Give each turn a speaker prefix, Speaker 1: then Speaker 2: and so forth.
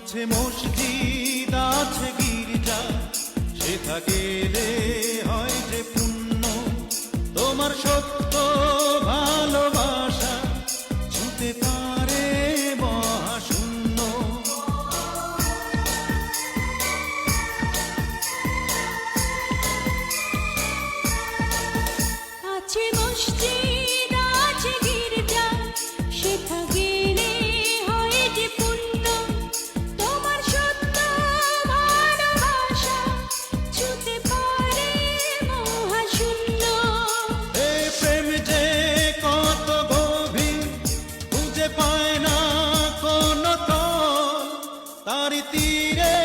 Speaker 1: আছে মসজিদ আছে গির্জা, সেথা গেলে হয় যে পুণ্য। তোমার সত্য ভালোবাসা ছুঁতে পারে মহাশূন্য।
Speaker 2: আছে মসজিদ আছে গির্জা, সেথা গেলে হয় যে পুণ্য। তোমার সত্য ভালোবাসা ছুঁতে পারে মহাশূন্য।
Speaker 1: এই প্রেম যে কত গভীর, খুঁজে পায় না কোনো তল, তারি তীরে